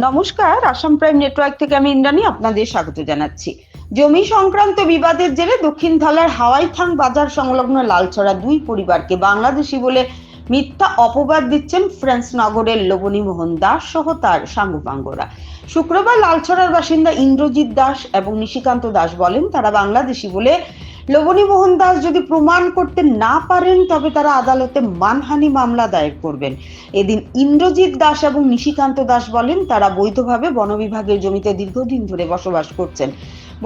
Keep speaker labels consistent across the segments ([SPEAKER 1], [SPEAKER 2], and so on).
[SPEAKER 1] নমস্কার, Assam prime network থেকে আমি ইন্দ্রাণী আপনাদের স্বাগত জানাচ্ছি। জমি সংক্রান্ত বিবাদের জেরে দক্ষিণ ধলার হাওয়াইথাং বাজার সংলগ্ন লালছড়া দুই পরিবারকে বাংলাদেশি বলে মিথ্যা অপবাদ দিচ্ছেন ফ্রান্স নগরের লবণী মোহন দাস সহ তার সাঙ্গপাঙ্গরা। শুক্রবার লালছড়ার বাসিন্দা ইন্দ্রজিৎ দাস এবং নিশিকান্ত দাস বলেন তারা বাংলাদেশি বলে লবণী মোহন দাস যদি প্রমাণ করতে না পারেন তবে তারা আদালতে মানহানি মামলা দায়ের করবেন। এদিন ইন্দ্রজিৎ দাস এবং নিশিকান্ত দাস বলেন তারা বৈধভাবে বন বিভাগের জমিতে দীর্ঘদিন ধরে বসবাস করছেন।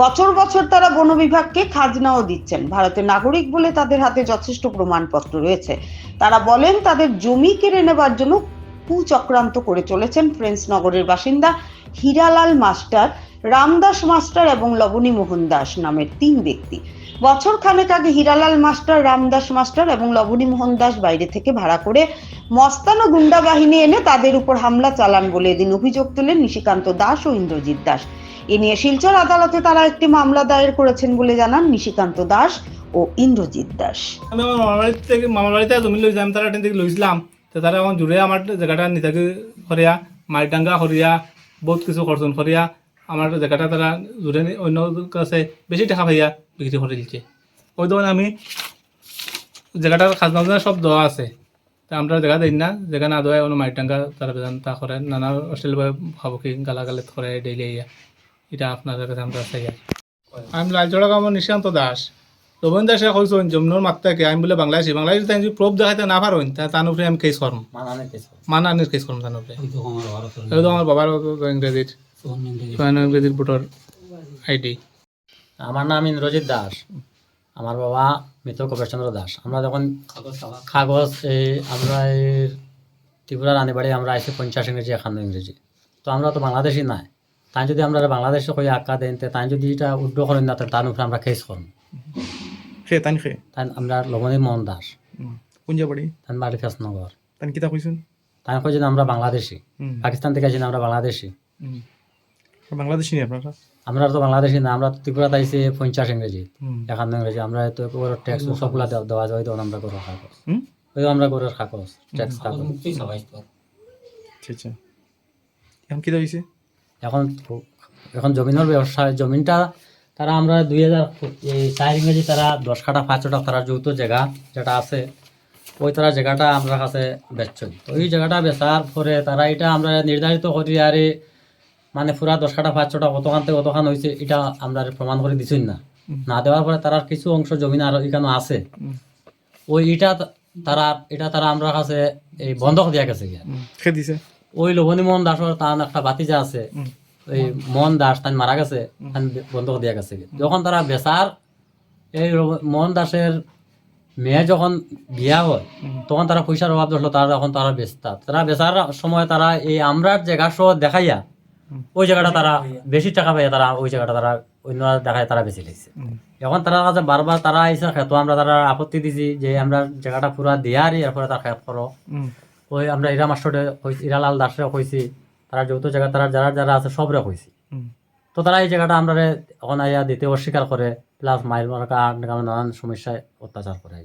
[SPEAKER 1] বছর বছর তারা বন বিভাগকে খাজনাও দিচ্ছেন। ভারতের নাগরিক বলে তাদের হাতে যথেষ্ট প্রমাণপত্র রয়েছে। তারা বলেন তাদের জমি কেড়ে নেবার জন্য কুচক্রান্ত করে চলেছেন ফ্রেন্স নগরের বাসিন্দা হীরালাল মাস্টার, রামদাস মাস্টার এবং লবণী মোহন দাস নামের তিন ব্যক্তি। বছর খানেক আগে হীরালাল মাস্টার, রামদাস মাস্টার এবং লবণী মোহন দাস বাইরে থেকে ভাড়া করে মস্তান ও গুন্ডা বাহিনী এনে তাদের উপর হামলা চালান বলে এদিন অভিযোগ তুলেন নিশিকান্ত দাস ও ইন্দ্রজিৎ দাস। এ নিয়ে শিলচর আদালতে তারা একটি মামলা দায়ের করেছেন বলে জানান নিশিকান্ত দাস ও ইন্দ্রজিৎ দাস।
[SPEAKER 2] আমি আমার মামার বাড়িতে জমি লইছিলাম, তারা ট্রেন থেকে লইছিলাম। তো তারা এখন জুড়ে আমার জায়গাটা নিতাকে করিয়া মাইডাঙ্গা করিয়া বহুত কিছু খরচন করিয়া আমার জায়গাটা তারা জুড়ে অন্য কাছে বেশি টাকা পাইয়া বিক্রি করে দিচ্ছে। ওই তখন আমি জায়গাটার খাজনা সব দেওয়া আছে, তা আমরা জায়গা দিই না, জায়গা না দেওয়ায় অন্য মাইডাঙ্গা তারা বেদান তা করে নানা অস্ট্রেলিয়া ভাবকি গালাগালেত করে ডেইলি ইয়া। এটা আপনাদের কাছে আমরা চাই। আমি লালচড়া গ্রামের নিশান্ত দাস। রবীন্দ্র দাসে কইছেন জমনোর মাত্রাকে আমি বলে বাংলাদেশি তাই যদি প্রুফ দেখাইতে না পারেন তার উপরে আমি কেস করম, মানানের কেস করম তার উপরে। এই তো আমার বাবার ইংরেজির ভোটার আইডি।
[SPEAKER 3] আমার নাম ইন্দ্রজিৎ দাস, আমার বাবা মৃত কবিরচন্দ্র দাস। আমরা যখন কাগজ আমরা এই ত্রিপুরা রানীবাড়ি আমরা আইসি 50 ইংরেজি 51 ইংরেজি, তো আমরা তো বাংলাদেশি নাই। তাই যদি আমরা বাংলাদেশে কই আঁকা দেন তাই যদি এটা উড্ড করেন না তার উপরে আমরা কেস করম। তাই আমরা লবণী মোহন দাস তাই বাড়ি ফেসনগর। তাই কই যে আমরা বাংলাদেশি, পাকিস্তান থেকে আছি না, আমরা বাংলাদেশি।
[SPEAKER 2] বাংলাদেশি নেই আপনারা?
[SPEAKER 3] আমরা তো বাংলাদেশি না, আমরা ত্রিপুরাতে আইসি 50 ইংরেজি 51 ইংরেজি। আমরা তো ট্যাক্স সবগুলা দেওয়া যায়, তখন আমরা গরুর কাগজ ওই আমরা গরুর কাগজ ট্যাক্স কাগজ।
[SPEAKER 2] এখন কি হয়েছে?
[SPEAKER 3] এখন জমিনের ব্যবসায় জমিনটা তারা আমরা 2004 ইংরেজি তারা 10 কাঠা 5 কাঠা তারা যৌথ জায়গা যেটা আছে ওই তারা জায়গাটা আমরা কাছে বেচছেন। তো ওই জায়গাটা বেচার পরে তারা এটা আমরা নির্ধারিত করি আরে মানে পুরা 10 কাঠা 5 কাঠা কতখান থেকে কতখান হয়েছে এটা আমরা প্রমাণ করে দিচ্ছেন না। না দেওয়ার পরে তারা কিছু অংশ জমিন আর এখানে আছে ওই এটা তারা আমরা কাছে এই বন্ধক দিয়া গেছে। ওই লবণী মোহন দাসের তার একটা বাতিজা আছে, ওই মোহন দাস তাই মারা গেছে, বন্ধক দিয়া গেছে। যখন তারা বেচার এই মোহন দাসের মেয়ে যখন বিয়া হয় তখন তারা পয়সার অভাব ধরলো, তারা এখন তারা তারা বেচার সময় তারা এই আমরা জায়গা সহ দেখাইয়া ওই জায়গাটা তারা বেশি টাকা পাইয়া তারা ওই জায়গাটা তারা অন্য দেখায় তারা বেশি লাগছে। এখন তারা কাছে বারবার তারা আইসা খেতো, আমরা তারা আপত্তি দিছি যে আমরা জায়গাটা পুরা দিয়ারই এরপরে তারা খেত করো। ওই আমরা ইরা মাস্টারে ইরালাল দাসরে কইছি, তারা যৌথ জায়গা তারা যারা যারা আছে সবরে কইছি। তো তারা এই জায়গাটা আমরা এখন আইয়া দিতে অস্বীকার করে, প্লাস মাইল মার্কা নানান সমস্যায় অত্যাচার করে।